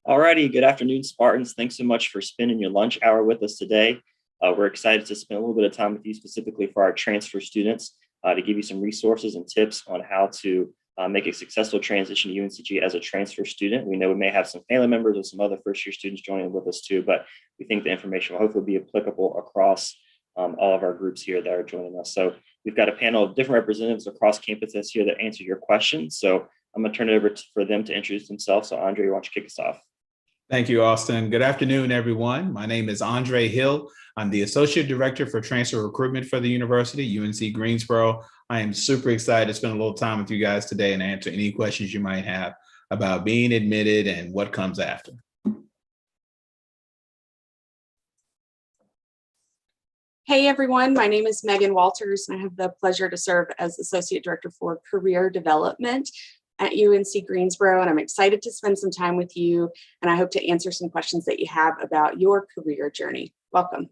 Alrighty, good afternoon, Spartans. Thanks so much for spending your lunch hour with us today. We're excited to spend a little bit of time with you specifically for our transfer students to give you some resources and tips on how to make a successful transition to UNCG as a transfer student. We know we may have some family members or some other first-year students joining with us too, but we think the information will hopefully be applicable across all of our groups here that are joining us. So we've got a panel of different representatives across campuses here that answer your questions. So I'm going to turn it over for them to introduce themselves. So Andre, why don't you kick us off? Thank you, Austin. Good afternoon, everyone. My name is Andre Hill. I'm the Associate Director for Transfer Recruitment for the University, UNC Greensboro. I am super excited to spend a little time with you guys today and answer any questions you might have about being admitted and what comes after. Hey everyone, my name is Megan Walters and I have the pleasure to serve as Associate Director for Career Development at UNC Greensboro, and I'm excited to spend some time with you, and I hope to answer some questions that you have about your career journey. Welcome.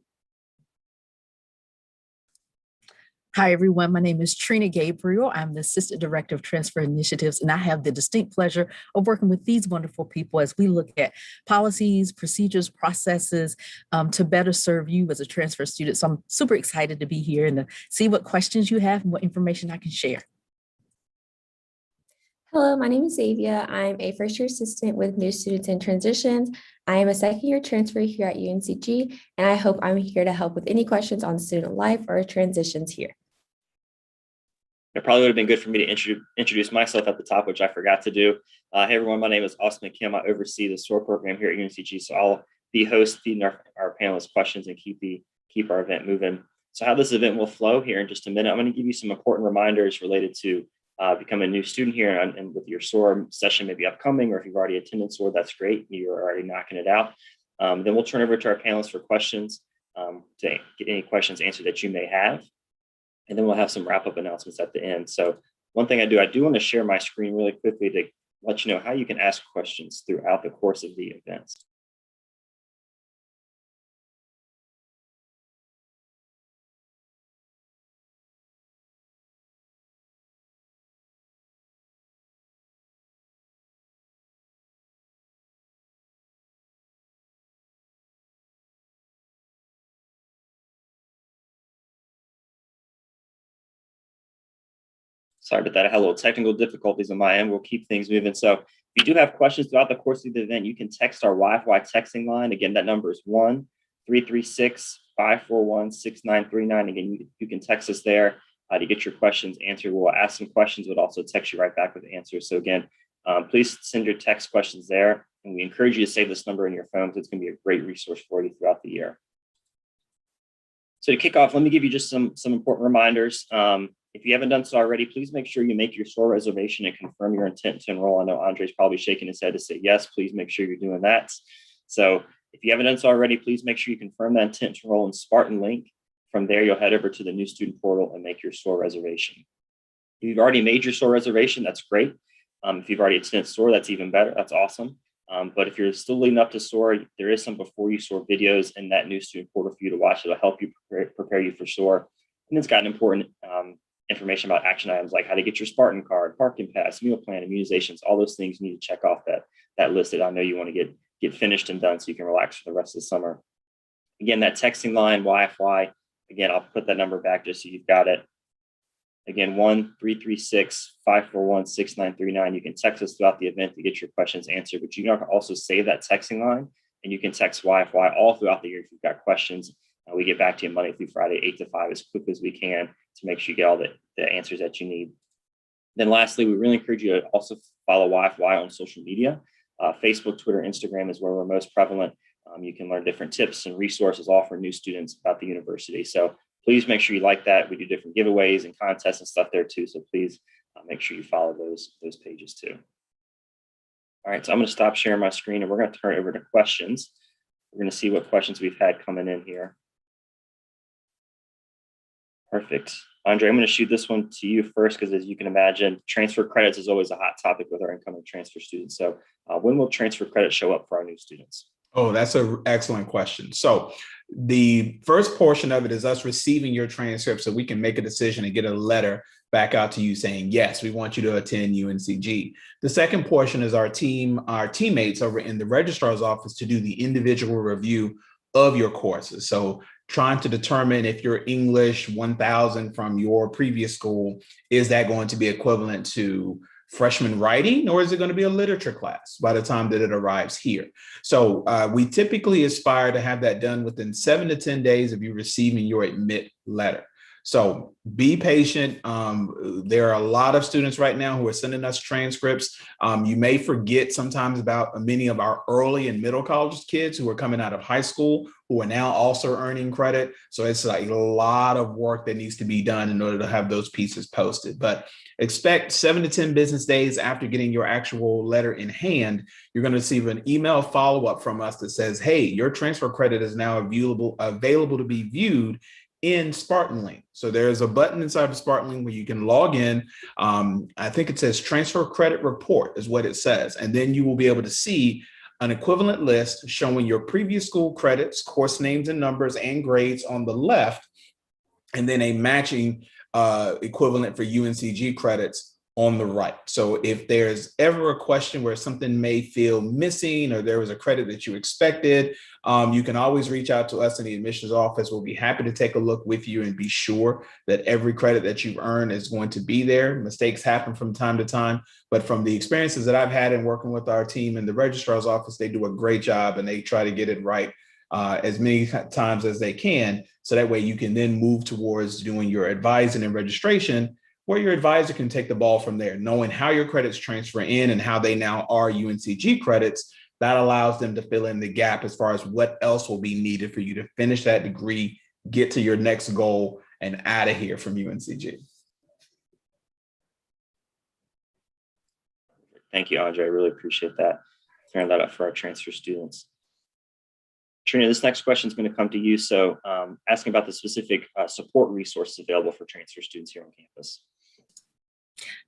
Hi, everyone. My name is Trina Gabriel. I'm the Assistant Director of Transfer Initiatives, and I have the distinct pleasure of working with these wonderful people as we look at policies, procedures, processes to better serve you as a transfer student. So I'm super excited to be here and to see what questions you have and what information I can share. Hello, my name is Xavier. I'm a first-year assistant with New Students and Transitions. I am a second-year transfer here at UNCG, and I hope I'm here to help with any questions on student life or transitions here. It probably would have been good for me to introduce myself at the top, which I forgot to do. Hey, everyone, my name is Austin McKim. I oversee the SOAR program here at UNCG, so I'll be host, feeding our panelists questions and keep our event moving. So how this event will flow here in just a minute, I'm going to give you some important reminders related to become a new student here, and with your SOAR session maybe upcoming, or if you've already attended SOAR, that's great. You're already knocking it out. Then we'll turn over to our panelists for questions to get any questions answered that you may have. And then we'll have some wrap-up announcements at the end. So one thing I do want to share my screen really quickly to let you know how you can ask questions throughout the course of the events. Sorry about that. I had a little technical difficulties on my end. We'll keep things moving. So if you do have questions throughout the course of the event, you can text our Wi-Fi texting line. Again, that number is 1-336-541-6939. Again, you can text us there to get your questions answered. We'll ask some questions, but also text you right back with answers. So again, please send your text questions there. And we encourage you to save this number in your phone because it's going to be a great resource for you throughout the year. So to kick off, let me give you just some important reminders. If you haven't done so already, please make sure you make your SOAR reservation and confirm your intent to enroll. I know Andre's probably shaking his head to say yes. Please make sure you're doing that. So if you haven't done so already, please make sure you confirm that intent to enroll in Spartan link. From there, you'll head over to the new student portal and make your SOAR reservation. If you've already made your SOAR reservation, that's great. If you've already attended SOAR, that's even better. That's awesome. But if you're still leading up to SOAR, there is some before you SOAR videos in that new student portal for you to watch. It'll help you prepare you for SOAR. And it's got important information about action items like how to get your Spartan card, parking pass, meal plan, immunizations, all those things you need to check off that list that I know you want to get finished and done so you can relax for the rest of the summer. Again, that texting line, Wi-Fi, again, I'll put that number back just so you've got it. Again, 1-336-541-6939. You can text us throughout the event to get your questions answered, but you can also save that texting line and you can text Wi-Fi all throughout the year if you've got questions. We get back to you Monday through Friday, 8 to 5, as quick as we can to make sure you get all the answers that you need. Then lastly, we really encourage you to also follow Wi-Fi on social media. Facebook, Twitter, Instagram is where we're most prevalent. You can learn different tips and resources all for new students about the university. So please make sure you like that. We do different giveaways and contests and stuff there too. So please make sure you follow those pages too. All right, so I'm going to stop sharing my screen and we're going to turn it over to questions. We're going to see what questions we've had coming in here. Perfect. Andre, I'm going to shoot this one to you first because as you can imagine, transfer credits is always a hot topic with our incoming transfer students. So when will transfer credits show up for our new students? Oh, that's an excellent question. So the first portion of it is us receiving your transcript so we can make a decision and get a letter back out to you saying, yes, we want you to attend UNCG. The second portion is our teammates over in the registrar's office to do the individual review of your courses. So trying to determine if your English 1000 from your previous school, is that going to be equivalent to freshman writing, or is it going to be a literature class by the time that it arrives here? So we typically aspire to have that done within 7 to 10 days of you receiving your admit letter. So be patient. There are a lot of students right now who are sending us transcripts. You may forget sometimes about many of our early and middle college kids who are coming out of high school who are now also earning credit. So it's like a lot of work that needs to be done in order to have those pieces posted. But expect 7 to 10 business days after getting your actual letter in hand, you're going to receive an email follow-up from us that says, hey, your transfer credit is now available to be viewed in Spartan Link. So there's a button inside of Spartan Link where you can log in. I think it says transfer credit report is what it says. And then you will be able to see an equivalent list showing your previous school credits, course names and numbers and grades on the left, and then a matching equivalent for UNCG credits on the right. So if there's ever a question where something may feel missing or there was a credit that you expected, you can always reach out to us in the admissions office. We'll be happy to take a look with you and be sure that every credit that you've earned is going to be there. Mistakes happen from time to time, but from the experiences that I've had in working with our team in the registrar's office, they do a great job and they try to get it right as many times as they can. So that way you can then move towards doing your advising and registration, where your advisor can take the ball from there, knowing how your credits transfer in and how they now are UNCG credits. That allows them to fill in the gap as far as what else will be needed for you to finish that degree, get to your next goal, and out of here from UNCG. Thank you, Andre. I really appreciate that. Clearing that up for our transfer students. Trina, this next question is going to come to you. So asking about the specific support resources available for transfer students here on campus.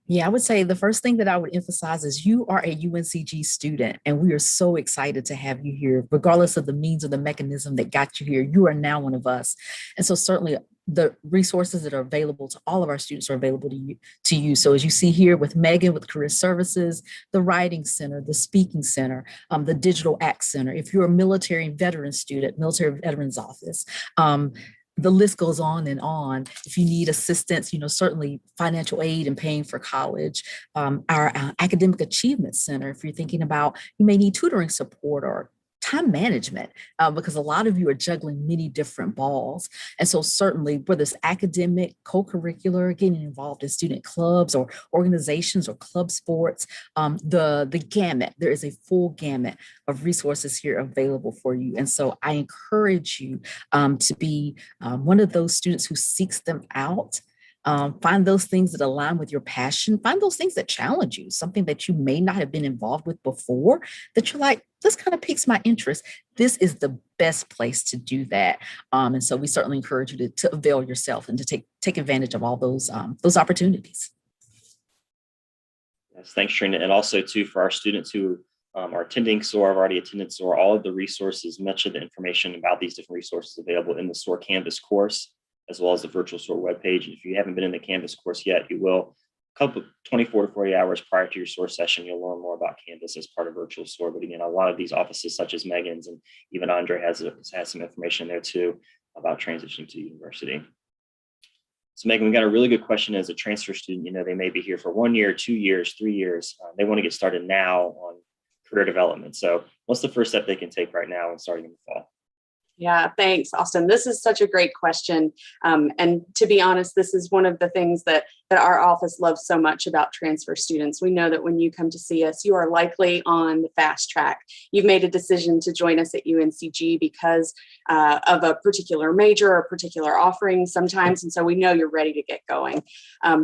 Yeah, I would say the first thing that I would emphasize is you are a UNCG student, and we are so excited to have you here, regardless of the means or the mechanism that got you here. You are now one of us. And so certainly the resources that are available to all of our students are available to you. So as you see here with Megan, with Career Services, the Writing Center, the Speaking Center, the Digital Act Center. If you're a military and veteran student, Military Veterans Office, the list goes on and on. If you need assistance, certainly financial aid and paying for college, our Academic Achievement Center, if you're thinking about, you may need tutoring support or time management, because a lot of you are juggling many different balls. And so certainly whether it's academic, co-curricular, getting involved in student clubs or organizations or club sports, the gamut, there is a full gamut of resources here available for you. And so I encourage you to be one of those students who seeks them out. Find those things that align with your passion. Find those things that challenge you, something that you may not have been involved with before, that you're like, this kind of piques my interest. This is the best place to do that. And so we certainly encourage you to avail yourself and to take advantage of all those opportunities. Yes, thanks, Trina. And also too, for our students who are attending SOAR, have already attended SOAR, all of the resources, much of the information about these different resources available in the SOAR Canvas course, as well as the virtual SOAR webpage. And if you haven't been in the Canvas course yet, you will. A couple 24 to 40 hours prior to your SOAR session, you'll learn more about Canvas as part of virtual SOAR. But again, a lot of these offices, such as Megan's, and even Andre has some information there too about transitioning to university. So Megan, we got a really good question as a transfer student. They may be here for 1 year, 2 years, 3 years. They want to get started now on career development. So what's the first step they can take right now and starting in the fall? Yeah, thanks, Austin. This is such a great question. And to be honest, this is one of the things that our office loves so much about transfer students. We know that when you come to see us, you are likely on the fast track. You've made a decision to join us at UNCG because of a particular major or particular offering sometimes. And so we know you're ready to get going.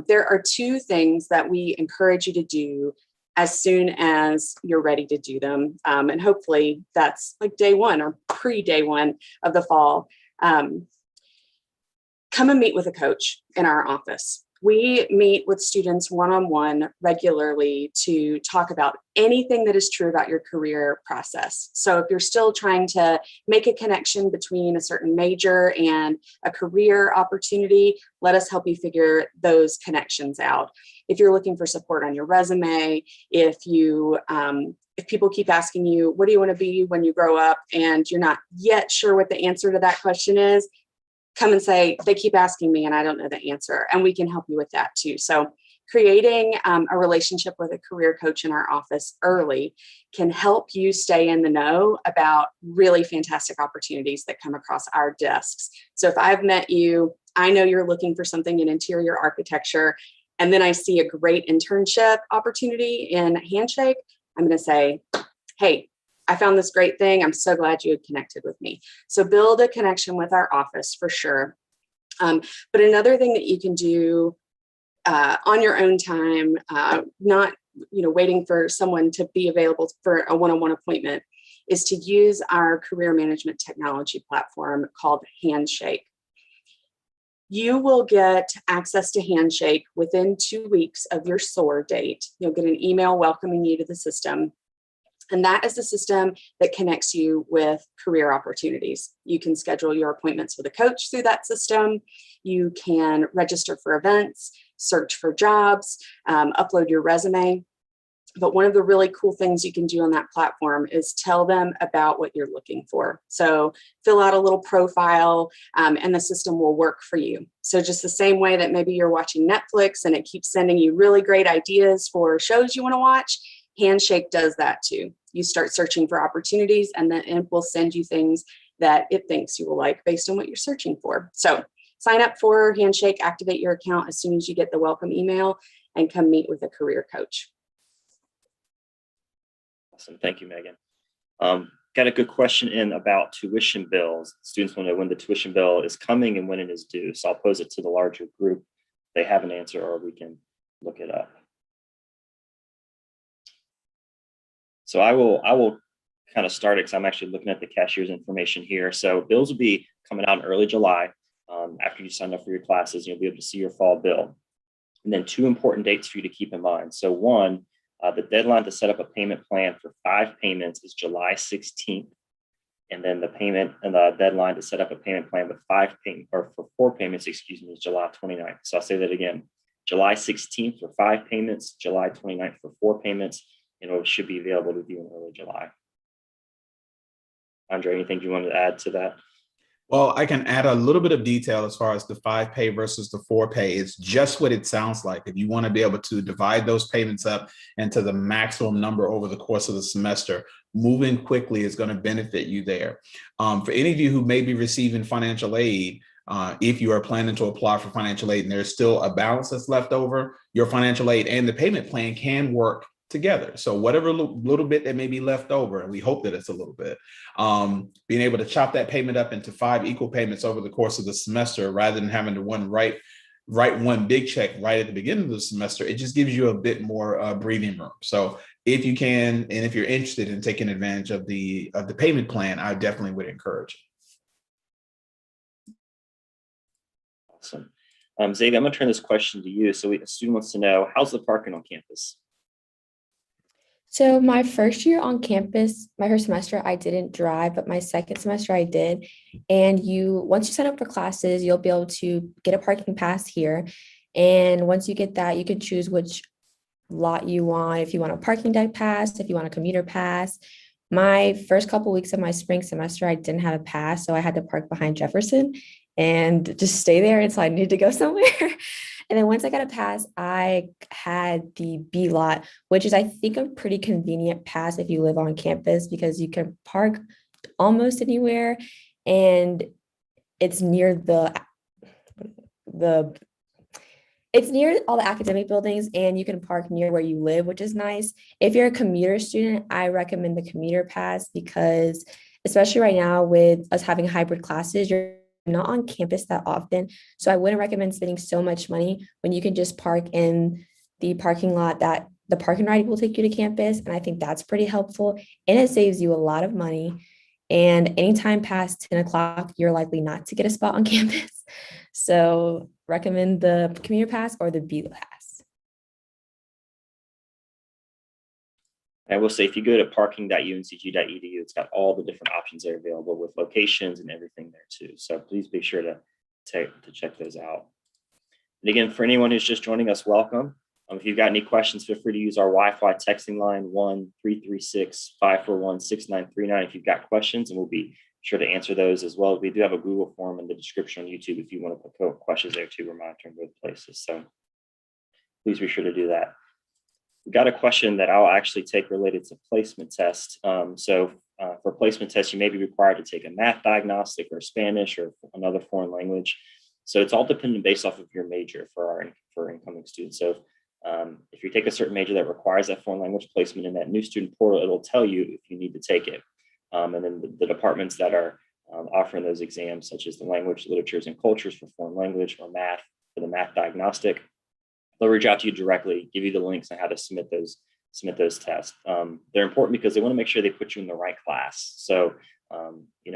There are two things that we encourage you to do as soon as you're ready to do them. And hopefully that's like day one or pre-day one of the fall. Come and meet with a coach in our office. We meet with students one-on-one regularly to talk about anything that is true about your career process. So if you're still trying to make a connection between a certain major and a career opportunity, let us help you figure those connections out. If you're looking for support on your resume, if people keep asking you, what do you want to be when you grow up? And you're not yet sure what the answer to that question is, come and say, they keep asking me and I don't know the answer. And we can help you with that too. So creating a relationship with a career coach in our office early can help you stay in the know about really fantastic opportunities that come across our desks. So if I've met you, I know you're looking for something in interior architecture, and then I see a great internship opportunity in Handshake, I'm going to say, hey, I found this great thing. I'm so glad you had connected with me. So build a connection with our office for sure. But another thing that you can do on your own time, not waiting for someone to be available for a one-on-one appointment, is to use our career management technology platform called Handshake. You will get access to Handshake within 2 weeks of your SOAR date. You'll get an email welcoming you to the system. And that is the system that connects you with career opportunities. You can schedule your appointments with a coach through that system. You can register for events, search for jobs, upload your resume. But one of the really cool things you can do on that platform is tell them about what you're looking for. So fill out a little profile and the system will work for you. So just the same way that maybe you're watching Netflix and it keeps sending you really great ideas for shows you want to watch, Handshake does that too. You start searching for opportunities and then it will send you things that it thinks you will like based on what you're searching for. So sign up for Handshake, activate your account as soon as you get the welcome email, and come meet with a career coach. Awesome. Thank you, Megan. Got a good question in about tuition bills. Students want to know when the tuition bill is coming and when it is due. So I'll pose it to the larger group. They have an answer or we can look it up. So I will kind of start it because I'm actually looking at the cashier's information here. So bills will be coming out in early July. After you sign up for your classes, you'll be able to see your fall bill. And then 2 important dates for you to keep in mind. So one, the deadline to set up a payment plan for 5 payments is July 16th. And then the payment and the deadline to set up a payment plan with 4 payments, is July 29th. So I'll say that again, July 16th for 5 payments, July 29th for 4 payments. It should be available to you in early July. Andre, anything you wanted to add to that? Well, I can add a little bit of detail as far as the 5 pay versus the 4 pay. It's just what it sounds like. If you want to be able to divide those payments up into the maximum number over the course of the semester, moving quickly is going to benefit you there. For any of you who may be receiving financial aid, if you are planning to apply for financial aid and there's still a balance that's left over, your financial aid and the payment plan can work together. So whatever little bit that may be left over, and we hope that it's a little bit, being able to chop that payment up into 5 equal payments over the course of the semester, rather than having to write one big check right at the beginning of the semester, it just gives you a bit more breathing room. So if you can, and if you're interested in taking advantage of the payment plan, I definitely would encourage it. Awesome. Xavier, I'm going to turn this question to you. So a student wants to know, how's the parking on campus? So my first year on campus, my first semester, I didn't drive, but my second semester I did. And once you sign up for classes, you'll be able to get a parking pass here. And once you get that, you can choose which lot you want. If you want a parking deck pass, if you want a commuter pass. My first couple of weeks of my spring semester, I didn't have a pass, so I had to park behind Jefferson and just stay there until I needed to go somewhere. And then once I got a pass, I had the B lot, which is, I think, a pretty convenient pass if you live on campus because you can park almost anywhere. And it's near it's near all the academic buildings, and you can park near where you live, which is nice. If you're a commuter student, I recommend the commuter pass because, especially right now with us having hybrid classes, you're not on campus that often. So I wouldn't recommend spending so much money when you can just park in the parking lot that the parking ride will take you to campus. And I think that's pretty helpful. And it saves you a lot of money. And anytime past 10 o'clock, you're likely not to get a spot on campus. So recommend the commuter pass or the B pass. I will say, if you go to parking.uncg.edu, it's got all the different options that are available with locations and everything there too. So please be sure to check those out. And again, for anyone who's just joining us, welcome. If you've got any questions, feel free to use our Wi-Fi texting line 1-336-541-6939 if you've got questions, and we'll be sure to answer those as well. We do have a Google form in the description on YouTube if you want to put questions there too. We're monitoring both places, so please be sure to do that. We got a question that I'll actually take related to placement test. For placement tests, you may be required to take a math diagnostic or Spanish or another foreign language. So it's all dependent based off of your major for incoming students. So if you take a certain major that requires that foreign language placement in that new student portal, it'll tell you if you need to take it. And then the departments that are offering those exams, such as the language, literatures, and cultures for foreign language, or math for the math diagnostic, they'll reach out to you directly, give you the links on how to submit those tests. They're important because they want to make sure they put you in the right class. So,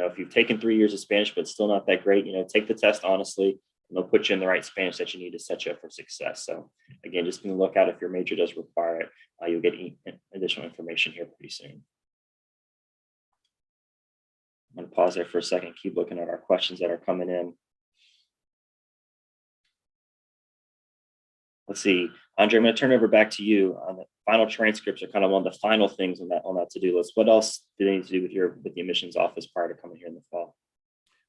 if you've taken 3 years of Spanish, but still not that great, take the test honestly, and they'll put you in the right Spanish that you need to set you up for success. So again, just be on the lookout. If your major does require it, you'll get additional information here pretty soon. I'm going to pause there for a second, keep looking at our questions that are coming in. Let's see, Andre, I'm going to turn it over back to you. The final transcripts are kind of one of the final things on that to-do list. What else do they need to do with the admissions office prior to coming here in the fall?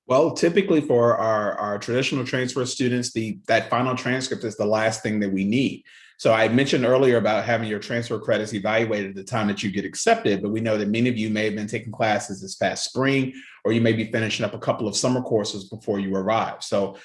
Well, typically for our traditional transfer students, that final transcript is the last thing that we need. So I mentioned earlier about having your transfer credits evaluated at the time that you get accepted, but we know that many of you may have been taking classes this past spring, or you may be finishing up a couple of summer courses before you arrive. So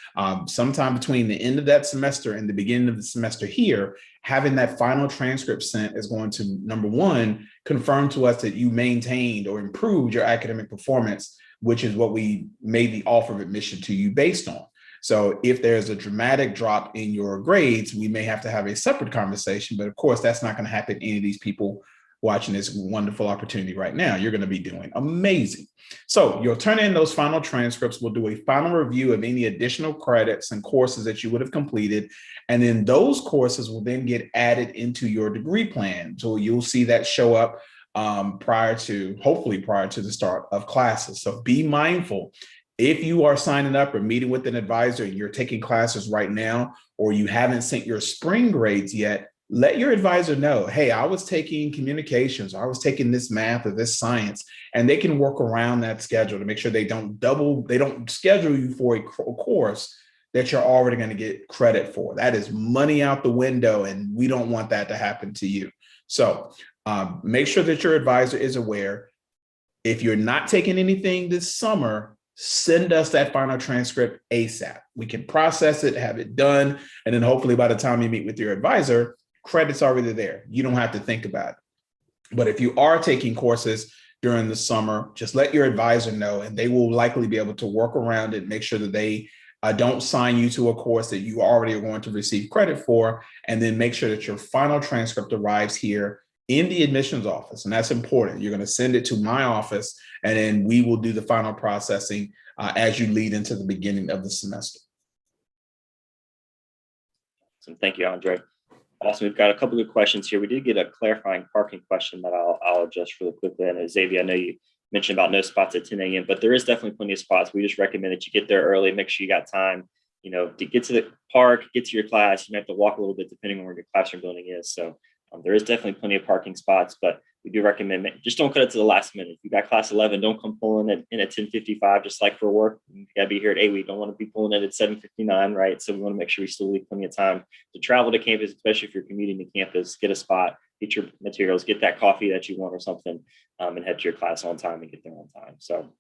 sometime between the end of that semester and the beginning of the semester here, having that final transcript sent is going to, number one, confirm to us that you maintained or improved your academic performance, which is what we made the offer of admission to you based on. So if there's a dramatic drop in your grades, we may have to have a separate conversation, but of course, that's not going to happen to any of these people watching this wonderful opportunity right now. You're going to be doing amazing. So you'll turn in those final transcripts. We'll do a final review of any additional credits and courses that you would have completed. And then those courses will then get added into your degree plan. So you'll see that show up hopefully prior to the start of classes. So be mindful. If you are signing up or meeting with an advisor and you're taking classes right now, or you haven't sent your spring grades yet, let your advisor know, hey, I was taking communications, or I was taking this math or this science, and they can work around that schedule to make sure they don't schedule you for a course that you're already going to get credit for. That is money out the window, and we don't want that to happen to you. So make sure that your advisor is aware. If you're not taking anything this summer, send us that final transcript ASAP. We can process it, have it done, and then hopefully by the time you meet with your advisor, credit's already there. You don't have to think about it. But if you are taking courses during the summer, just let your advisor know, and they will likely be able to work around it, make sure that they don't sign you to a course that you already are going to receive credit for, and then make sure that your final transcript arrives here in the admissions office. And that's important. You're going to send it to my office, and then we will do the final processing as you lead into the beginning of the semester. So thank you, Andre. Also, we've got a couple of questions here. We did get a clarifying parking question that I'll address really quickly. And Xavier, I know you mentioned about no spots at 10 a.m., but there is definitely plenty of spots. We just recommend that you get there early, make sure you got time, to get to the park, get to your class. You might have to walk a little bit depending on where your classroom building is. So there is definitely plenty of parking spots, but we do recommend just don't cut it to the last minute. If you got class 11, don't come pulling in at 10:55, just like for work. You got to be here at 8. We don't want to be pulling in at 7:59, right? So we want to make sure we still leave plenty of time to travel to campus, especially if you're commuting to campus, get a spot, get your materials, get that coffee that you want or something, and head to your class on time and get there on time. So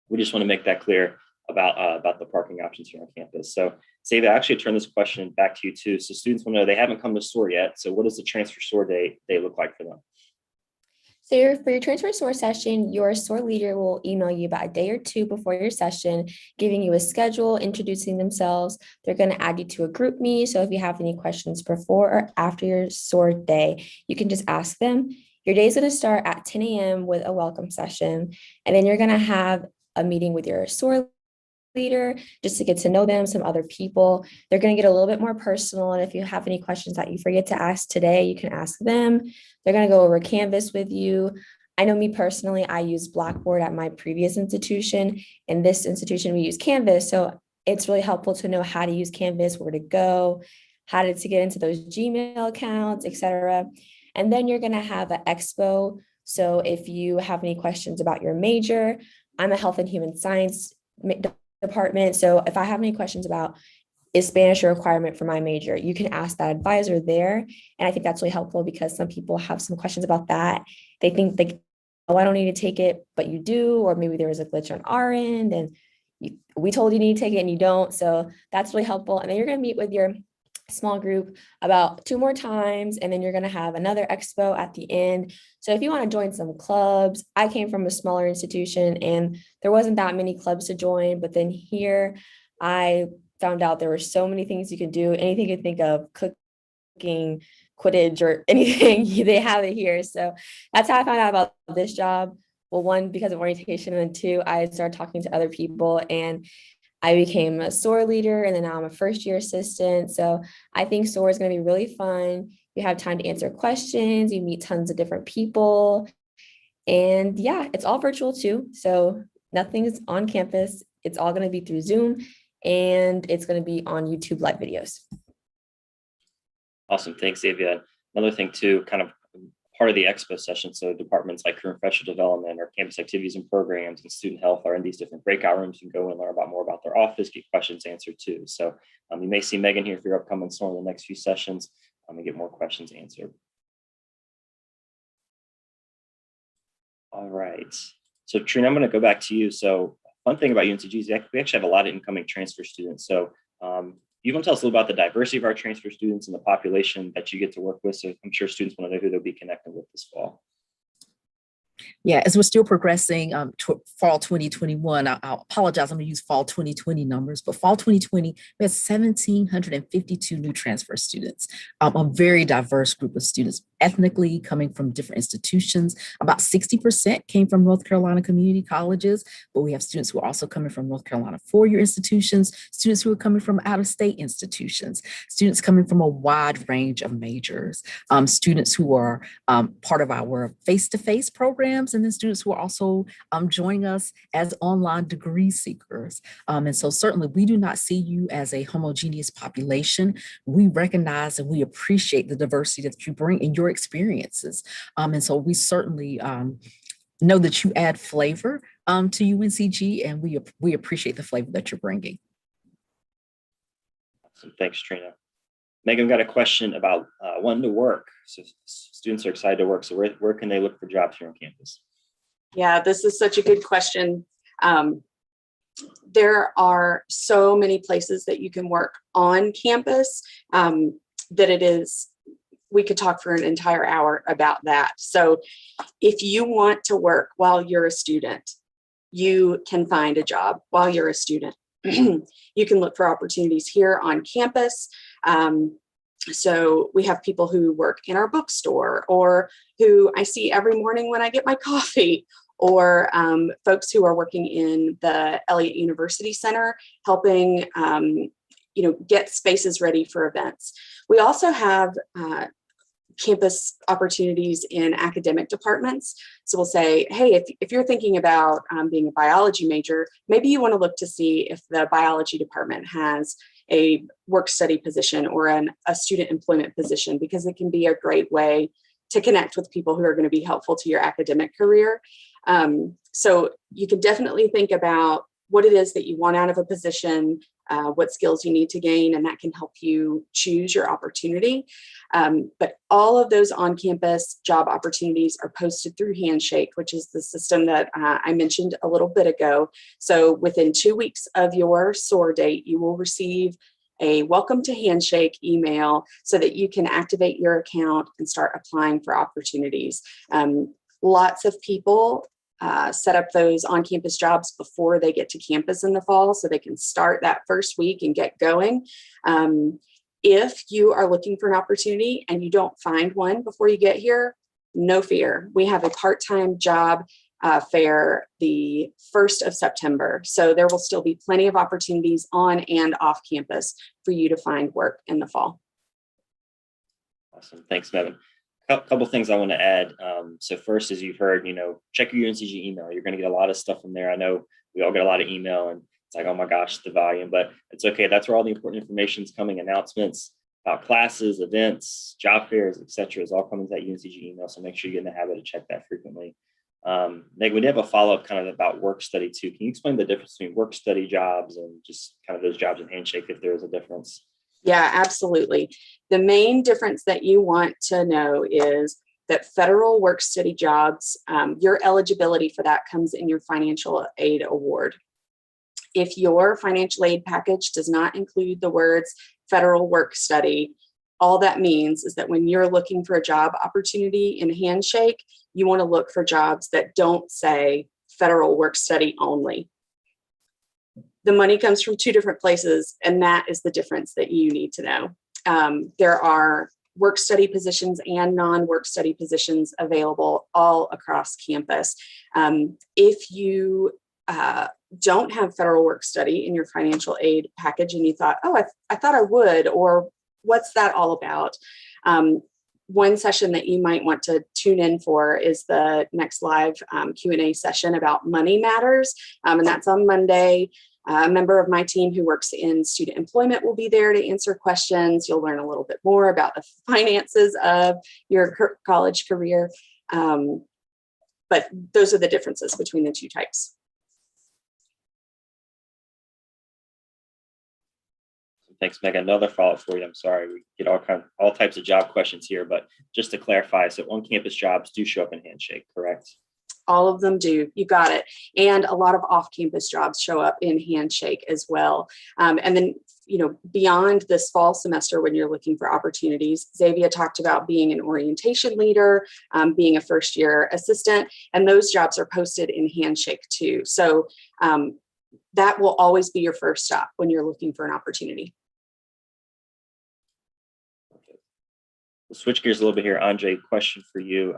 we just want to make that clear about the parking options here on campus. So Xavier, I actually turn this question back to you too. So students want to know they haven't come to SOAR yet. So what does the transfer SOAR day look like for them? So for your transfer SOAR session, your SOAR leader will email you about a day or two before your session, giving you a schedule, introducing themselves. They're going to add you to a group meet. So if you have any questions before or after your SOAR day, you can just ask them. Your day is going to start at 10 a.m. with a welcome session. And then you're going to have a meeting with your SOAR leader, just to get to know them, some other people. They're going to get a little bit more personal. And if you have any questions that you forget to ask today, you can ask them. They're going to go over Canvas with you. I know me personally, I use Blackboard at my previous institution. In this institution, we use Canvas. So it's really helpful to know how to use Canvas, where to go, how to get into those Gmail accounts, etc. And then you're going to have an expo. So if you have any questions about your major, I'm a health and human science department. So if I have any questions about, is Spanish a requirement for my major, you can ask that advisor there. And I think that's really helpful because some people have some questions about that. They think oh, I don't need to take it, but you do, or maybe there was a glitch on our end and we told you need to take it and you don't. So that's really helpful. And then you're going to meet with your small group about 2 more times, and then you're going to have another expo at the end. So if you want to join some clubs, I came from a smaller institution and there wasn't that many clubs to join, but then here I found out there were so many things you could do, anything you could think of, cooking, Quidditch, or anything, they have it here. So that's how I found out about this job. Well, 1, because of orientation, and then 2, I started talking to other people and I became a SOAR leader, and then now I'm a first-year assistant. So I think SOAR is going to be really fun. You have time to answer questions, you meet tons of different people, and yeah, it's all virtual too. So nothing's on campus. It's all going to be through Zoom, and it's going to be on YouTube live videos. Awesome. Thanks, Avia. Another thing too, kind of part of the expo session. So departments like career and professional development or campus activities and programs and student health are in these different breakout rooms. You can go and learn more about their office, get questions answered too. So you may see Megan here for your upcoming SOAR in the next few sessions and get more questions answered. All right. So Trina, I'm going to go back to you. So one thing about UNCG is we actually have a lot of incoming transfer students. So you want to tell us a little about the diversity of our transfer students and the population that you get to work with. So I'm sure students want to know who they'll be connecting with this fall. Yeah, as we're still progressing to fall 2021, I'll apologize, I'm going to use fall 2020 numbers, but fall 2020, we had 1,752 new transfer students, a very diverse group of students, ethnically coming from different institutions. About 60% came from North Carolina community colleges, but we have students who are also coming from North Carolina four-year institutions, students who are coming from out-of-state institutions, students coming from a wide range of majors, students who are part of our face-to-face programs, and then students who are also joining us as online degree seekers. And so certainly we do not see you as a homogeneous population. We recognize and we appreciate the diversity that you bring in your experiences. And so we certainly know that you add flavor to UNCG, and we appreciate the flavor that you're bringing. Awesome. Thanks, Trina. Megan, got a question about wanting to work. So students are excited to work. So where can they look for jobs here on campus? Yeah, this is such a good question. There are so many places that you can work on campus that we could talk for an entire hour about that. So if you want to work while you're a student, you can find a job while you're a student. You can look for opportunities here on campus. So we have people who work in our bookstore, or who I see every morning when I get my coffee, or folks who are working in the Elliott University Center, helping get spaces ready for events. We also have campus opportunities in academic departments. So we'll say, hey, if you're thinking about being a biology major, maybe you want to look to see if the biology department has a work study position or a student employment position, because it can be a great way to connect with people who are going to be helpful to your academic career. So you can definitely think about what it is that you want out of a position, what skills you need to gain, and that can help you choose your opportunity. But all of those on-campus job opportunities are posted through Handshake, which is the system that I mentioned a little bit ago. So within 2 weeks of your SOAR date, you will receive a welcome to Handshake email so that you can activate your account and start applying for opportunities. Lots of people set up those on-campus jobs before they get to campus in the fall, so they can start that first week and get going. If you are looking for an opportunity and you don't find one before you get here, no fear. We have a part-time job fair the 1st of September. So there will still be plenty of opportunities on and off campus for you to find work in the fall. Awesome. Thanks, Megan. A couple things I want to add. So first, as you've heard, check your UNCG email. You're going to get a lot of stuff from there. I know we all get a lot of email and it's like, oh my gosh, the volume, but it's okay. That's where all the important information is coming. Announcements about classes, events, job fairs, etc. is all coming to that UNCG email. So make sure you get in the habit of check that frequently. Meg, we did have a follow-up kind of about work study too. Can you explain the difference between work study jobs and just kind of those jobs in Handshake, if there is a difference? Yeah, absolutely. The main difference that you want to know is that federal work study jobs, your eligibility for that comes in your financial aid award. If your financial aid package does not include the words federal work study, all that means is that when you're looking for a job opportunity in Handshake, you want to look for jobs that don't say federal work study only. The money comes from two different places, and that is the difference that you need to know. There are work study positions and non-work study positions available all across campus. If you don't have federal work study in your financial aid package and you thought, oh, I thought I would, or what's that all about? One session that you might want to tune in for is the next live Q&A session about money matters, and that's on Monday. A member of my team who works in student employment will be there to answer questions. You'll learn a little bit more about the finances of your college career. But those are the differences between the two types. Thanks, Megan. Another follow-up for you. I'm sorry, we get all types of job questions here, but just to clarify, so on-campus jobs do show up in Handshake, correct? All of them do. You got it. And a lot of off-campus jobs show up in Handshake as well. And then, beyond this fall semester, when you're looking for opportunities, Xavier talked about being an orientation leader, being a first-year assistant, and those jobs are posted in Handshake too. So that will always be your first stop when you're looking for an opportunity. Okay. We'll switch gears a little bit here. Andre, question for you.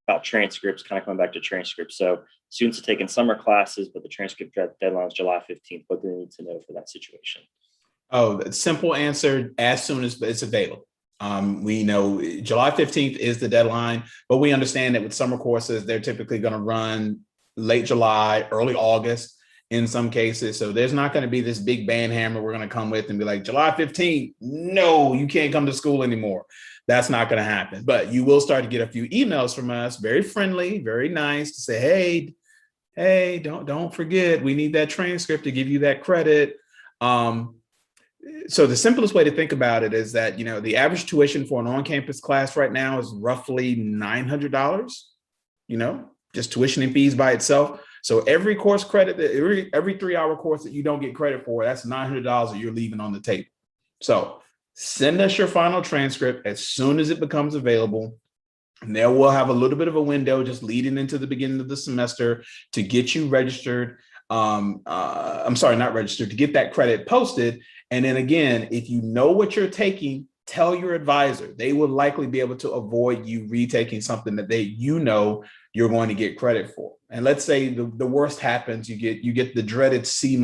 About transcripts, kind of coming back to transcripts. So students have taken summer classes, but the transcript deadline is July 15th. What do they need to know for that situation? Oh, the simple answer, as soon as it's available. We know July 15th is the deadline, but we understand that with summer courses, they're typically going to run late July, early August in some cases. So there's not going to be this big band hammer we're going to come with and be like, July 15th, no, you can't come to school anymore. That's not going to happen, but you will start to get a few emails from us, very friendly, very nice, to say, hey, don't forget, we need that transcript to give you that credit. So the simplest way to think about it is that, the average tuition for an on-campus class right now is roughly $900, just tuition and fees by itself. So every course credit, every 3-hour course that you don't get credit for, that's $900 that you're leaving on the table. So send us your final transcript as soon as it becomes available. And there we'll have a little bit of a window just leading into the beginning of the semester to get you registered. I'm sorry, not registered, to get that credit posted. And then again, if you know what you're taking, tell your advisor. They will likely be able to avoid you retaking something that you're going to get credit for. And let's say the worst happens, you get the dreaded C-.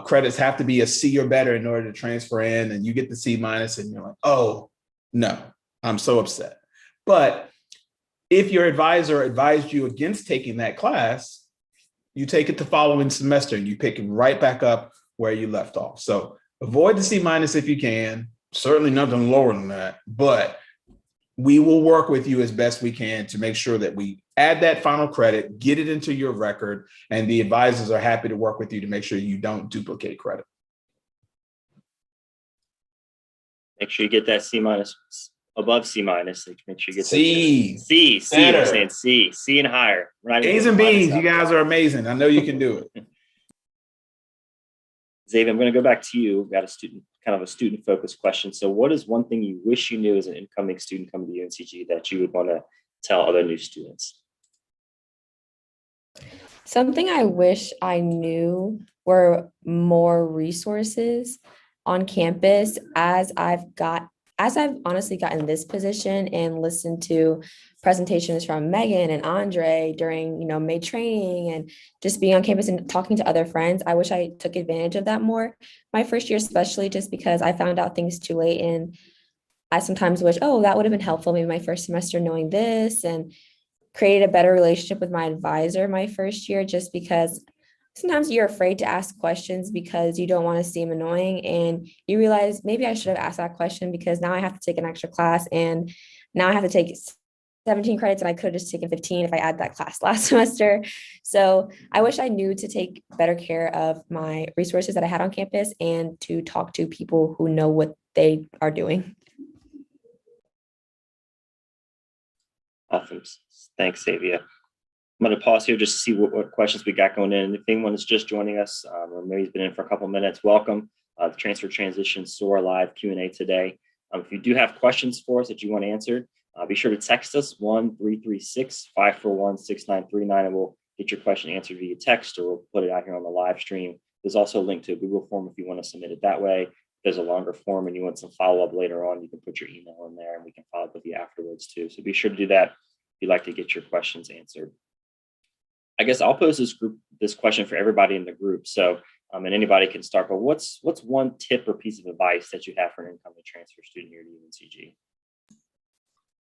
Credits have to be a C or better in order to transfer in, and you get the C- and you're like, oh no, I'm so upset. But if your advisor advised you against taking that class, you take it the following semester and you pick it right back up where you left off. So avoid the C- if you can, certainly nothing lower than that, but we will work with you as best we can to make sure that we add that final credit, get it into your record, and the advisors are happy to work with you to make sure you don't duplicate credit. Make sure you get that C- above C-. Make sure you get C. C. Better. We're saying C and higher. A's and B's, you guys are amazing. I know you can do it. Xavier, I'm going to go back to you. We've got kind of a student-focused question. So what is one thing you wish you knew as an incoming student coming to UNCG that you would want to tell other new students? Something I wish I knew were more resources on campus. As I've as I've honestly gotten this position and listened to presentations from Megan and Andre during, May training and just being on campus and talking to other friends, I wish I took advantage of that more. My first year, especially just because I found out things too late. And I sometimes wish, oh, that would have been helpful. Maybe my first semester knowing this, and created a better relationship with my advisor my first year, just because sometimes you're afraid to ask questions because you don't want to seem annoying, and you realize maybe I should have asked that question because now I have to take an extra class, and now I have to take 17 credits and I could have just taken 15 if I add that class last semester. So I wish I knew to take better care of my resources that I had on campus and to talk to people who know what they are doing. Awesome. Thanks, Xavier. I'm going to pause here just to see what questions we got going in. If anyone is just joining us, or maybe has been in for a couple minutes, welcome. The Transfer Transition SOAR Live Q&A today. If you do have questions for us that you want answered, be sure to text us 1-336-541-6939, and we'll get your question answered via text, or we'll put it out here on the live stream. There's also a link to a Google form if you want to submit it that way. If there's a longer form and you want some follow-up later on, you can put your email in there and we can follow up with you afterwards too. So be sure to do that if you'd like to get your questions answered. I guess I'll pose this question for everybody in the group. So, and anybody can start, but what's one tip or piece of advice that you have for an incoming transfer student here at UNCG?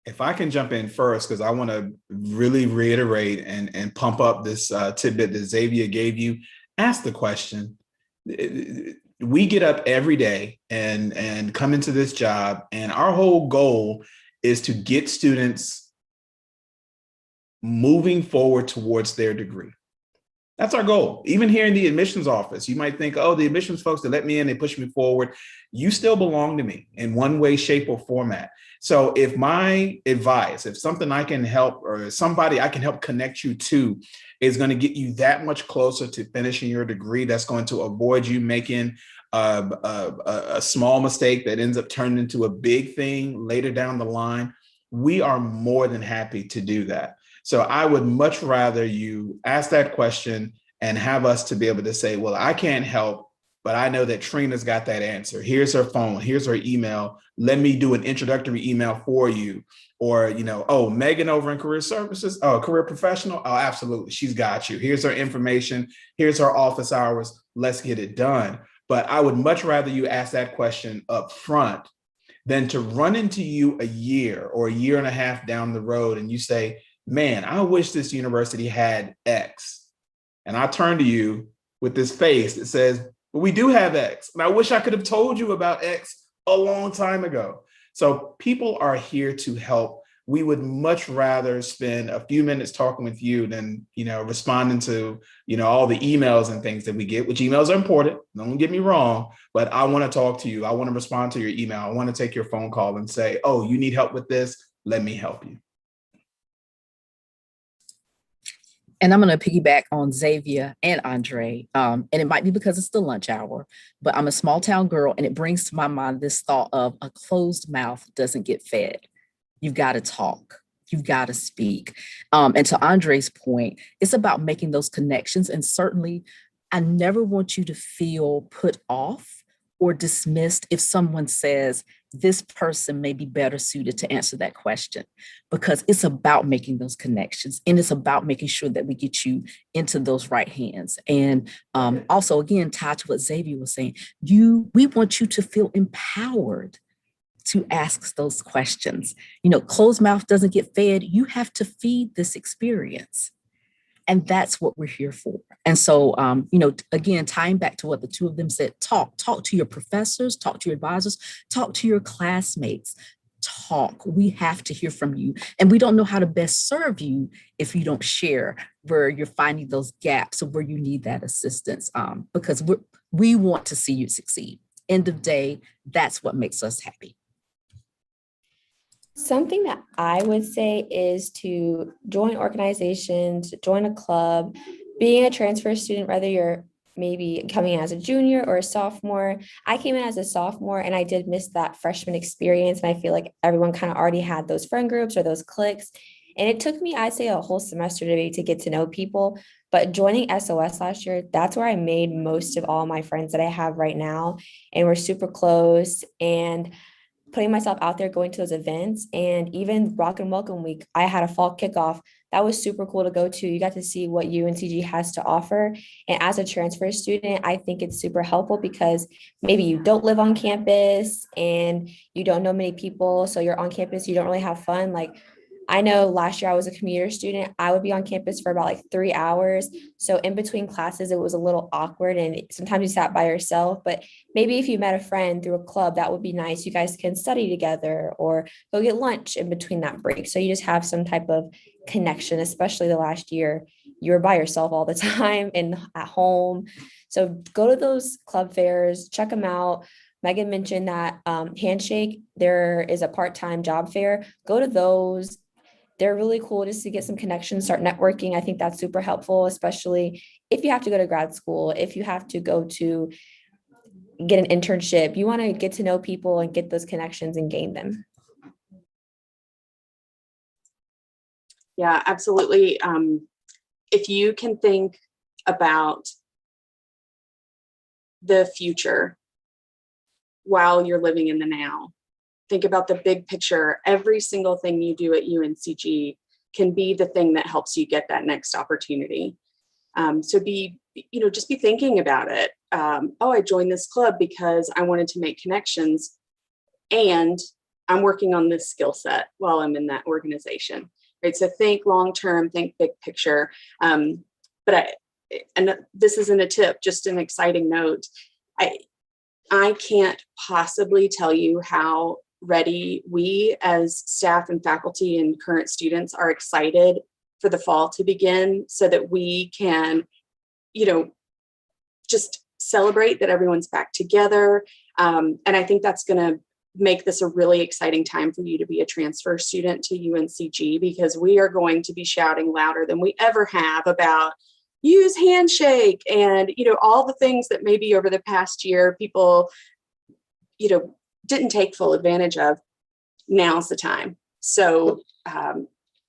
If I can jump in first, because I want to really reiterate and pump up this tidbit that Xavier gave you, ask the question. We get up every day and come into this job, and our whole goal is to get students moving forward towards their degree. That's our goal. Even here in the admissions office, you might think, oh, the admissions folks that let me in, they push me forward. You still belong to me in one way, shape, or format. So if my advice, if something I can help, or somebody I can help connect you to is going to get you that much closer to finishing your degree, that's going to avoid you making a small mistake that ends up turning into a big thing later down the line, we are more than happy to do that. So I would much rather you ask that question and have us to be able to say, well, I can't help, but I know that Trina's got that answer. Here's her phone, here's her email. Let me do an introductory email for you. Or, oh, Megan over in career services, oh, career professional. Oh, absolutely. She's got you. Here's her information. Here's her office hours. Let's get it done. But I would much rather you ask that question up front than to run into you a year or a year and a half down the road and you say, man, I wish this university had X. And I turn to you with this face that says, well, we do have X. And I wish I could have told you about X a long time ago. So people are here to help. We would much rather spend a few minutes talking with you than, responding to, all the emails and things that we get, which emails are important. Don't get me wrong, but I want to talk to you. I want to respond to your email. I want to take your phone call and say, oh, you need help with this? Let me help you. And I'm going to piggyback on Xavier and Andre. And it might be because it's the lunch hour, but I'm a small town girl, and it brings to my mind this thought of a closed mouth doesn't get fed. You've got to talk. You've got to speak. And to Andre's point, it's about making those connections. And certainly, I never want you to feel put off or dismissed if someone says, this person may be better suited to answer that question, because it's about making those connections, and it's about making sure that we get you into those right hands. And also, again, tied to what Xavier was saying, we want you to feel empowered to ask those questions. Closed mouth doesn't get fed. You have to feed this experience. And that's what we're here for. And so, again, tying back to what the two of them said, talk to your professors, talk to your advisors, talk to your classmates, talk. We have to hear from you. And we don't know how to best serve you if you don't share where you're finding those gaps or where you need that assistance, because we want to see you succeed. End of day, that's what makes us happy. Something that I would say is to join organizations, join a club, being a transfer student, whether you're maybe coming in as a junior or a sophomore. I came in as a sophomore and I did miss that freshman experience. And I feel like everyone kind of already had those friend groups or those cliques. And it took me, I'd say, a whole semester to get to know people. But joining SOS last year, that's where I made most of all my friends that I have right now. And we're super close. And putting myself out there, going to those events, and even Rock and Welcome Week, I had a fall kickoff. That was super cool to go to. You got to see what UNCG has to offer. And as a transfer student, I think it's super helpful because maybe you don't live on campus and you don't know many people. So you're on campus, you don't really have fun. Like, I know last year I was a commuter student. I would be on campus for about like 3 hours. So in between classes, it was a little awkward and sometimes you sat by yourself. But maybe if you met a friend through a club, that would be nice. You guys can study together or go get lunch in between that break. So you just have some type of connection, especially the last year. You were by yourself all the time and at home. So go to those club fairs, check them out. Megan mentioned that Handshake, there is a part-time job fair. Go to those. They're really cool just to get some connections, start networking. I think that's super helpful, especially if you have to go to grad school, if you have to go to get an internship, you want to get to know people and get those connections and gain them. Yeah, absolutely. If you can think about the future while you're living in the now, think about the big picture. Every single thing you do at UNCG can be the thing that helps you get that next opportunity. So just be thinking about it. Oh, I joined this club because I wanted to make connections and I'm working on this skill set while I'm in that organization, right? So think long-term, think big picture. And this isn't a tip, just an exciting note. I can't possibly tell you how ready we as staff and faculty and current students are excited for the fall to begin so that we can, just celebrate that everyone's back together. And I think that's going to make this a really exciting time for you to be a transfer student to UNCG, because we are going to be shouting louder than we ever have about use Handshake and, all the things that maybe over the past year people, didn't take full advantage of. Now's the time. So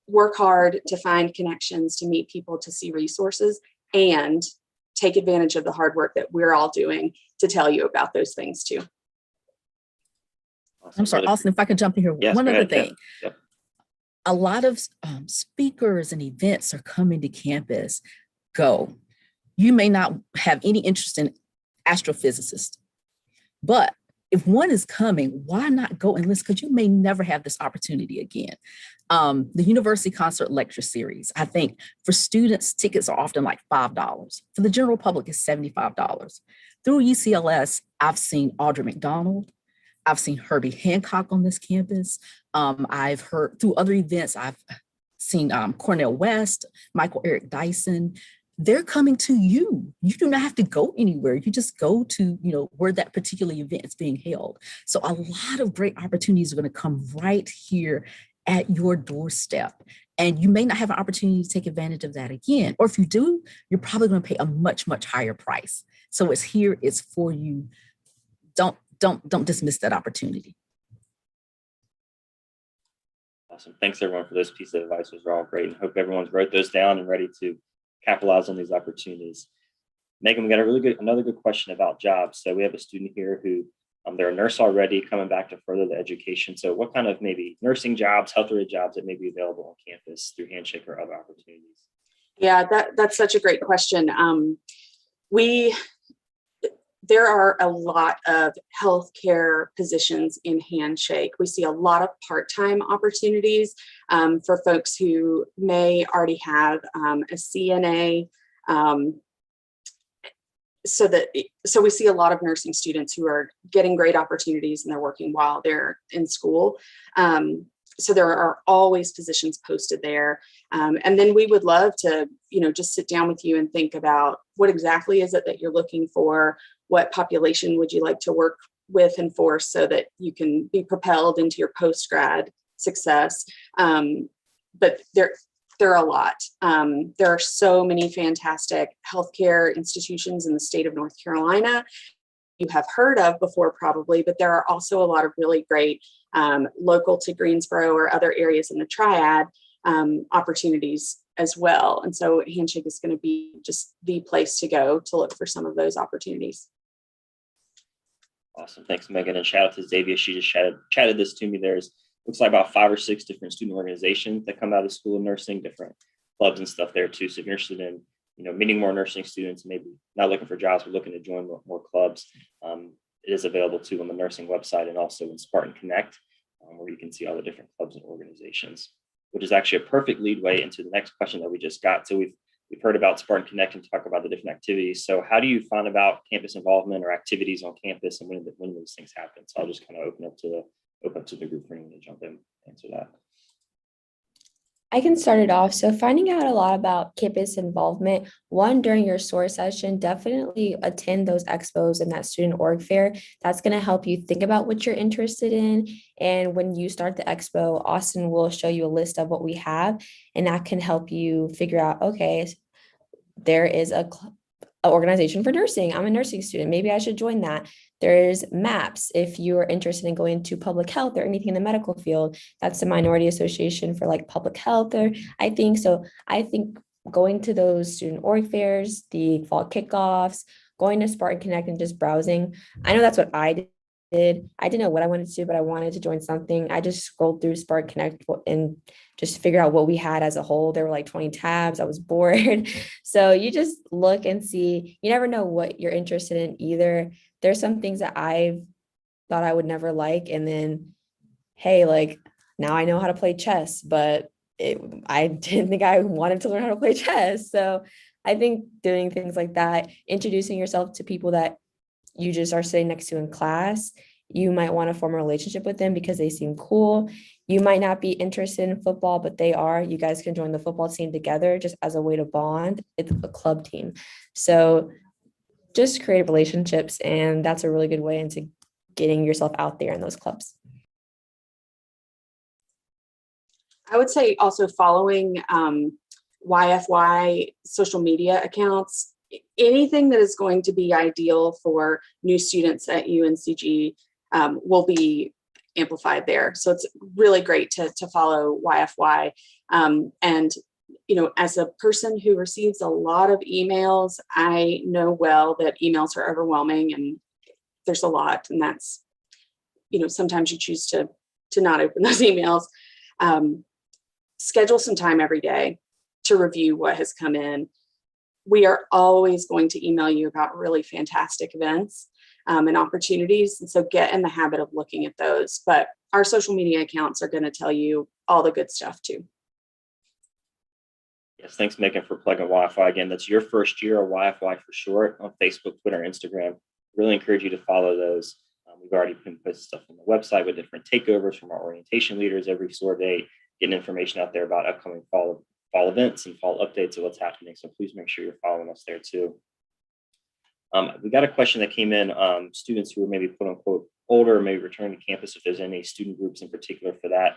work hard to find connections, to meet people, to see resources, and take advantage of the hard work that we're all doing to tell you about those things too. Awesome. I'm sorry, Austin, if I could jump in here. Yes, One go other ahead. thing. Yep. A lot of speakers and events are coming to campus. Go. You may not have any interest in astrophysicists, but if one is coming, why not go and listen? Because you may never have this opportunity again. The University Concert Lecture Series, I think for students, tickets are often like $5. For the general public, it's $75. Through UCLS, I've seen Audra McDonald. I've seen Herbie Hancock on this campus. I've heard through other events, I've seen Cornel West, Michael Eric Dyson. They're coming to you. You do not have to go anywhere. You just go to, where that particular event is being held. So a lot of great opportunities are going to come right here at your doorstep. And you may not have an opportunity to take advantage of that again. Or if you do, you're probably going to pay a much, much higher price. So it's here, it's for you. Don't dismiss that opportunity. Awesome. Thanks everyone for those pieces of advice. Those were all great, and hope everyone's wrote those down and ready to capitalize on these opportunities. Megan, we got another good question about jobs. So we have a student here who they're a nurse already, coming back to further the education. So what kind of maybe nursing jobs, health-related jobs that may be available on campus through Handshake or other opportunities? Yeah, that's such a great question. There are a lot of healthcare positions in Handshake. We see a lot of part-time opportunities for folks who may already have a CNA. So we see a lot of nursing students who are getting great opportunities and they're working while they're in school. So there are always positions posted there. And then we would love to, just sit down with you and think about what exactly is it that you're looking for? What population would you like to work with and for so that you can be propelled into your post-grad success? But there are a lot. There are so many fantastic healthcare institutions in the state of North Carolina you have heard of before probably, but there are also a lot of really great local to Greensboro or other areas in the Triad opportunities as well. And so Handshake is going to be just the place to go to look for some of those opportunities. Awesome. Thanks, Megan. And shout out to Xavier. She just chatted this to me. There's looks like about 5 or 6 different student organizations that come out of the School of Nursing, different clubs and stuff there too. So if you're interested in, meeting more nursing students, maybe not looking for jobs, but looking to join more clubs, it is available too on the nursing website and also in Spartan Connect, where you can see all the different clubs and organizations, which is actually a perfect lead way into the next question that we just got. So we've heard about Spartan Connect and talk about the different activities. So how do you find about campus involvement or activities on campus, and when those things happen? So I'll just kind of open up to the group for anyone to jump in and answer that. I can start it off. So finding out a lot about campus involvement, one, during your SOAR session, definitely attend those expos and that student org fair. That's going to help you think about what you're interested in. And when you start the expo, Austin will show you a list of what we have, and that can help you figure out, okay, there is a organization for nursing. I'm a nursing student. Maybe I should join that. There's MAPS. If you're interested in going into public health or anything in the medical field, that's the Minority Association for like public health, or I think so. I think going to those student org fairs, the fall kickoffs, going to Spartan Connect and just browsing. I know that's what I did. I didn't know what I wanted to do, but I wanted to join something. I just scrolled through Spark Connect and just figure out what we had as a whole. There were like 20 tabs. I was bored. So you just look and see. You never know what you're interested in either. There's some things that I thought I would never like. And then, hey, like now I know how to play chess, but I didn't think I wanted to learn how to play chess. So I think doing things like that, introducing yourself to people that you just are sitting next to in class, you might want to form a relationship with them because they seem cool. You might not be interested in football, but they are. You guys can join the football team together just as a way to bond. It's a club team. So just create relationships, and that's a really good way into getting yourself out there in those clubs. I would say also following YFY social media accounts. Anything that is going to be ideal for new students at UNCG will be amplified there. So it's really great to follow YFY. And, as a person who receives a lot of emails, I know well that emails are overwhelming and there's a lot. And that's, sometimes you choose to not open those emails. Schedule some time every day to review what has come in. We are always going to email you about really fantastic events and opportunities. And so get in the habit of looking at those. But our social media accounts are going to tell you all the good stuff too. Yes, thanks, Megan, for plugging YFY again. That's your first year of YFY for short on Facebook, Twitter, Instagram. Really encourage you to follow those. We've already been putting stuff on the website with different takeovers from our orientation leaders every SOAR day, getting information out there about upcoming fall events and fall updates of what's happening. So please make sure you're following us there too. We got a question that came in, students who are maybe quote unquote older, maybe returning to campus, if there's any student groups in particular for that.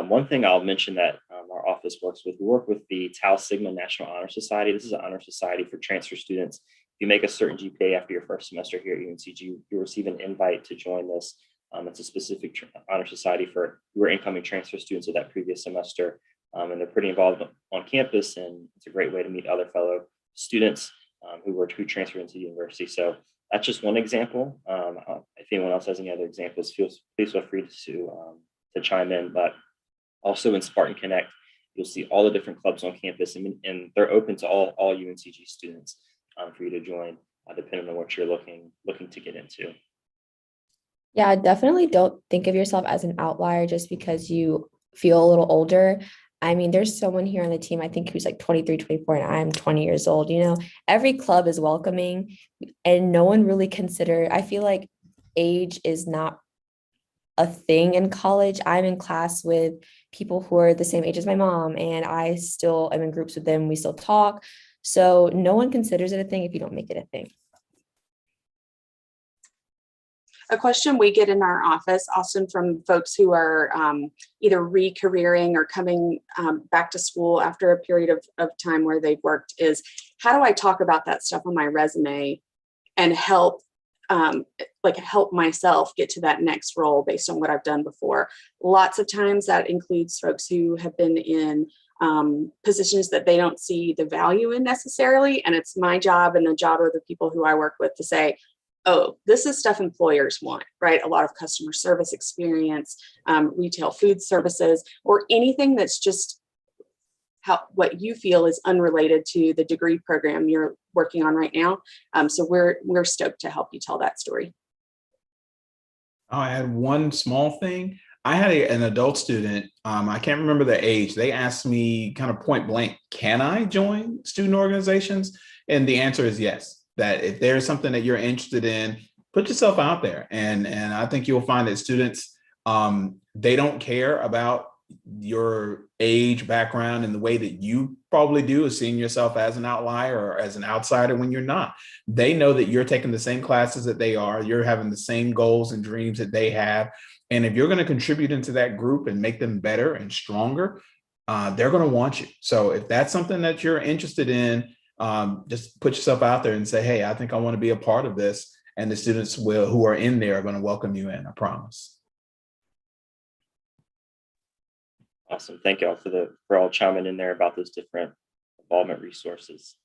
One thing I'll mention that our office works with, we work with the Tau Sigma National Honor Society. This is an honor society for transfer students. If you make a certain GPA after your first semester here at UNCG, you receive an invite to join this. It's a specific honor society for who are incoming transfer students of that previous semester. And they're pretty involved on campus, and it's a great way to meet other fellow students who transferred into the university. So that's just one example. If anyone else has any other examples, please feel free to chime in. But also in Spartan Connect, you'll see all the different clubs on campus, and they're open to all UNCG students for you to join, depending on what you're looking to get into. Yeah, definitely don't think of yourself as an outlier just because you feel a little older. I mean, there's someone here on the team, I think, who's like 23, 24, and I'm 20 years old. Every club is welcoming, and no one really I feel like age is not a thing in college. I'm in class with people who are the same age as my mom, and I still am in groups with them. We still talk. So no one considers it a thing if you don't make it a thing. A question we get in our office, Austin, from folks who are either re-careering or coming back to school after a period of time where they've worked, is how do I talk about that stuff on my resume and help myself get to that next role based on what I've done before? Lots of times that includes folks who have been in positions that they don't see the value in necessarily. And it's my job and the job of the people who I work with to say, oh, this is stuff employers want, right? A lot of customer service experience, retail food services, or anything that's just what you feel is unrelated to the degree program you're working on right now. So we're stoked to help you tell that story. I had one small thing. I had an adult student, I can't remember the age. They asked me kind of point blank, can I join student organizations? And the answer is yes, that if there's something that you're interested in, put yourself out there. And I think you'll find that students, they don't care about your age, background, and the way that you probably do is seeing yourself as an outlier or as an outsider when you're not. They know that you're taking the same classes that they are, you're having the same goals and dreams that they have. And if you're going to contribute into that group and make them better and stronger, they're going to want you. So if that's something that you're interested in, just put yourself out there and say, hey, I think I want to be a part of this. And the students who are in there are going to welcome you in, I promise. Awesome. Thank you all for all chiming in there about those different involvement resources.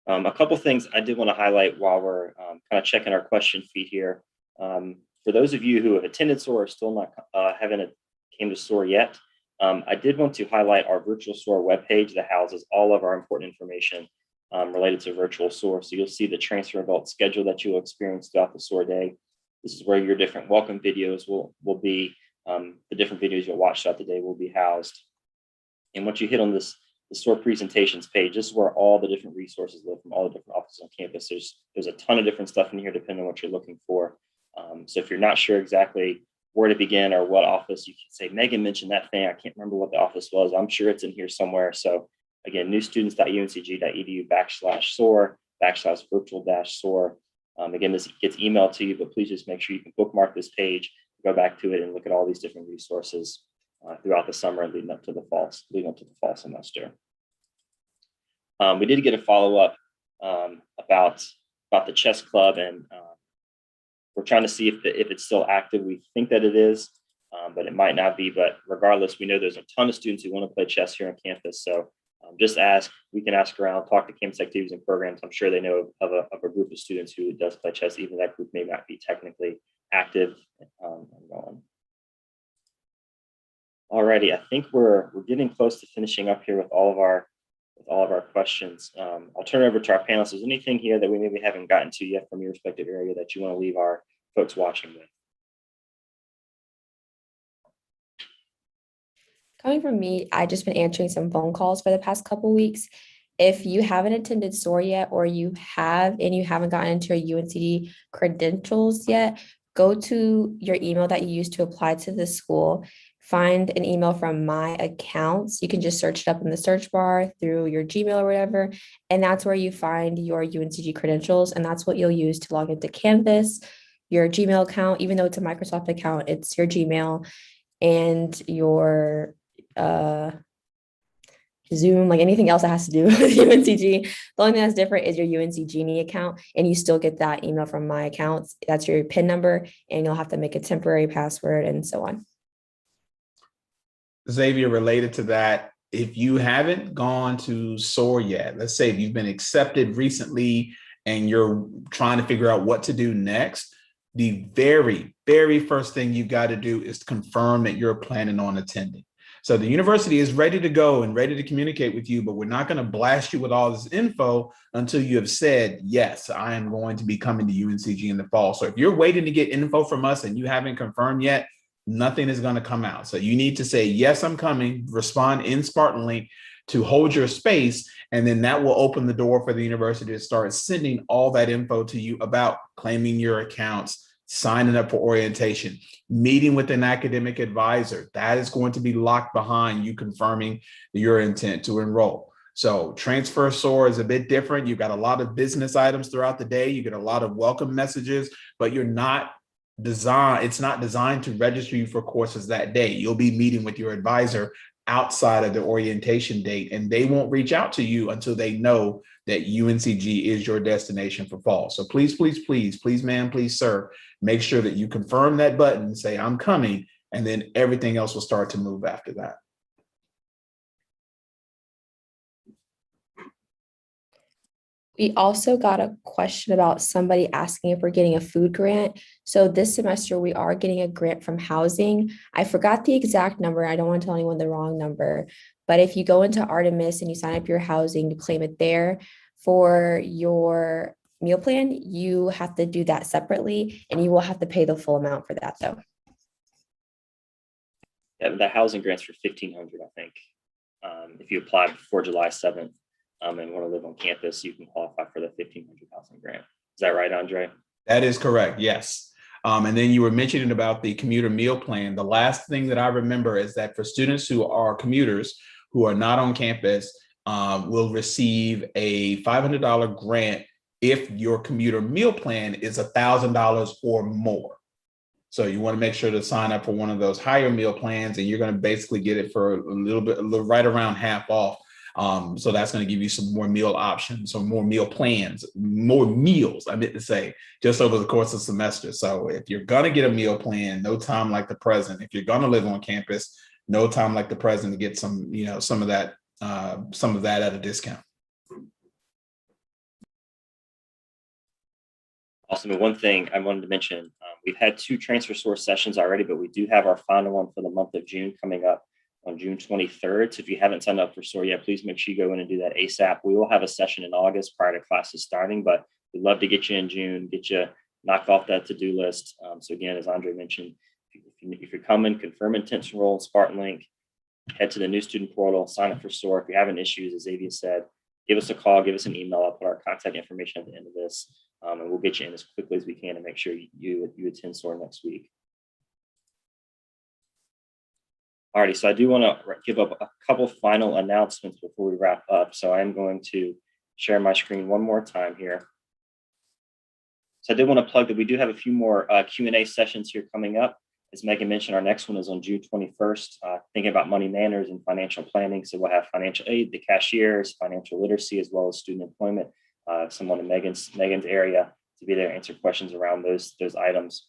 A couple things I did want to highlight while we're kind of checking our question feed here. For those of you who have attended SOAR or still not haven't came to SOAR yet, I did want to highlight our virtual SOAR webpage that houses all of our important information related to virtual SOAR. So you'll see the transfer adult schedule that you'll experience throughout the SOAR day. This is where your different welcome videos will be. The different videos you'll watch throughout the day will be housed. And once you hit on the SOAR presentations page, this is where all the different resources live from all the different offices on campus. There's a ton of different stuff in here depending on what you're looking for. So if you're not sure exactly where to begin or what office, you can say, Megan mentioned that thing. I can't remember what the office was. I'm sure it's in here somewhere. So again, newstudents.uncg.edu/SOAR/virtual-SOAR. Again, this gets emailed to you, but please just make sure you can bookmark this page, go back to it and look at all these different resources throughout the summer and leading up to the fall semester. We did get a follow-up about the chess club, and we're trying to see if it's still active. We think that it is, but it might not be. But regardless, we know there's a ton of students who want to play chess here on campus. So just ask. We can ask around, talk to campus activities and programs. I'm sure they know of a group of students who does play chess. Even that group may not be technically active. Alrighty, I think we're getting close to finishing up here with all of our questions. I'll turn it over to our panelists. Is there anything here that we maybe haven't gotten to yet from your respective area that you want to leave our folks watching with? Coming from me, I've just been answering some phone calls for the past couple weeks. If you haven't attended SOAR yet, or you have and you haven't gotten into your UNCG credentials yet, go to your email that you used to apply to the school, find an email from My Accounts. You can just search it up in the search bar through your Gmail or whatever, and that's where you find your UNCG credentials, and that's what you'll use to log into Canvas. Your Gmail account, even though it's a Microsoft account, it's your Gmail and your Zoom, like anything else that has to do with UNCG. The only thing that's different is your UNC Genie account, and you still get that email from My Accounts. That's your PIN number, and you'll have to make a temporary password and so on. Xavier, related to that, if you haven't gone to SOAR yet, let's say if you've been accepted recently and you're trying to figure out what to do next, the very, very first thing you've got to do is confirm that you're planning on attending. So the university is ready to go and ready to communicate with you, but we're not going to blast you with all this info until you have said, yes, I am going to be coming to UNCG in the fall. So if you're waiting to get info from us and you haven't confirmed yet, nothing is going to come out. So you need to say, yes, I'm coming, respond in Spartanly to hold your space. And then that will open the door for the university to start sending all that info to you about claiming your accounts, signing up for orientation, meeting with an academic advisor. That is going to be locked behind you confirming your intent to enroll. So Transfer SOAR is a bit different. You've got a lot of business items throughout the day. You get a lot of welcome messages, but it's not designed to register you for courses that day. You'll be meeting with your advisor outside of the orientation date, and they won't reach out to you until they know that UNCG is your destination for fall. So please, please, please, please, ma'am, please, sir, make sure that you confirm that button, say I'm coming, and then everything else will start to move after that. We also got a question about somebody asking if we're getting a food grant. So this semester we are getting a grant from housing. I forgot the exact number. I don't want to tell anyone the wrong number. But if you go into Artemis and you sign up your housing, you claim it there. For your meal plan, you have to do that separately and you will have to pay the full amount for that though. Yeah, the housing grants for $1,500, I think. If you apply before July 7th and want to live on campus, you can qualify for the $1,500 housing grant. Is that right, Andre? That is correct, yes. And then you were mentioning about the commuter meal plan. The last thing that I remember is that for students who are commuters who are not on campus, will receive a $500 grant if your commuter meal plan is $1,000 or more. So you want to make sure to sign up for one of those higher meal plans, and you're going to basically get it for a little right around half off. So that's going to give you some more meal options or more meal plans, more meals, I meant to say, just over the course of the semester. So if you're going to get a meal plan, no time like the present. If you're going to live on campus, no time like the present to get some, some of that at a discount. Awesome. And one thing I wanted to mention, we've had 2 transfer source sessions already, but we do have our final one for the month of June coming up on June 23rd. So if you haven't signed up for SOAR yet, please make sure you go in and do that ASAP. We will have a session in August prior to classes starting, but we'd love to get you in June, get you knocked off that to-do list. So again, as Andre mentioned, if you're coming, confirm intent to enroll in Spartan Link, head to the new student portal, sign up for SOAR. If you're having issues, as Xavier said, give us a call, give us an email. I'll put our contact information at the end of this, and we'll get you in as quickly as we can to make sure you attend SOAR next week. Alrighty, so I do want to give up a couple final announcements before we wrap up. So I'm going to share my screen one more time here. So I did want to plug that we do have a few more Q&A sessions here coming up. As Megan mentioned, our next one is on June 21st, thinking about money manners and financial planning. So we'll have financial aid, the cashiers, financial literacy, as well as student employment, someone in Megan's area to be there to answer questions around those items.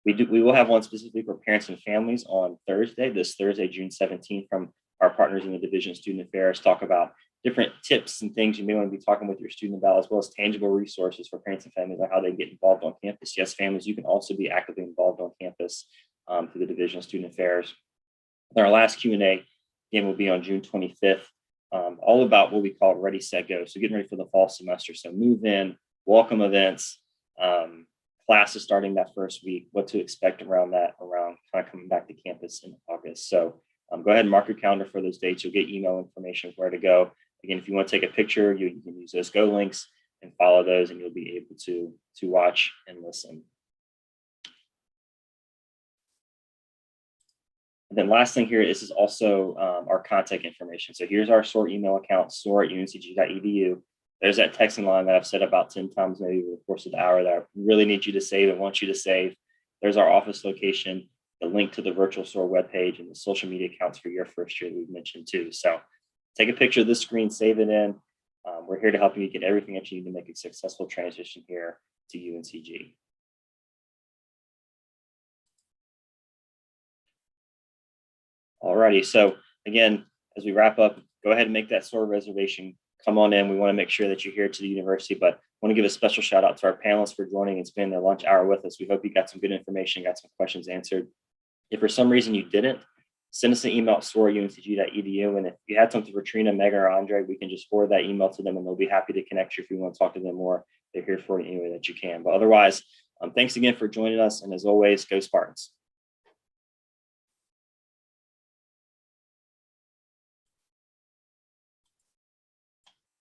We will have one specifically for parents and families on this Thursday, June 17th, from our partners in the Division of Student Affairs, talk about different tips and things you may want to be talking with your student about, as well as tangible resources for parents and families on how they get involved on campus. Yes, families, you can also be actively involved on campus through the Division of Student Affairs. And our last Q&A again will be on June 25th, all about what we call Ready, Set, Go. So getting ready for the fall semester. So move in, welcome events, classes starting that first week, what to expect around kind of coming back to campus in August. So go ahead and mark your calendar for those dates. You'll get email information of where to go. Again, if you want to take a picture, you can use those Go links and follow those, and you'll be able to watch and listen. And then last thing here, this is also our contact information. So here's our SOAR email account, soar@uncg.edu. There's that texting line that I've said about 10 times maybe over the course of the hour that I really need you to save and want you to save. There's our office location, the link to the virtual SOAR webpage, and the social media accounts for your first year that we've mentioned too. So take a picture of this screen, save it in. We're here to help you get everything that you need to make a successful transition here to UNCG. Alrighty, so again, as we wrap up, go ahead and make that SOAR reservation. Come on in. We want to make sure that you're here to the university, but I want to give a special shout out to our panelists for joining and spending their lunch hour with us. We hope you got some good information, got some questions answered. If for some reason you didn't, send us an email at soar@uncg.edu. And if you had something for Trina, Megan, or Andre, we can just forward that email to them and they'll be happy to connect you if you want to talk to them more. They're here for you any way that you can. But otherwise, thanks again for joining us. And as always, go Spartans.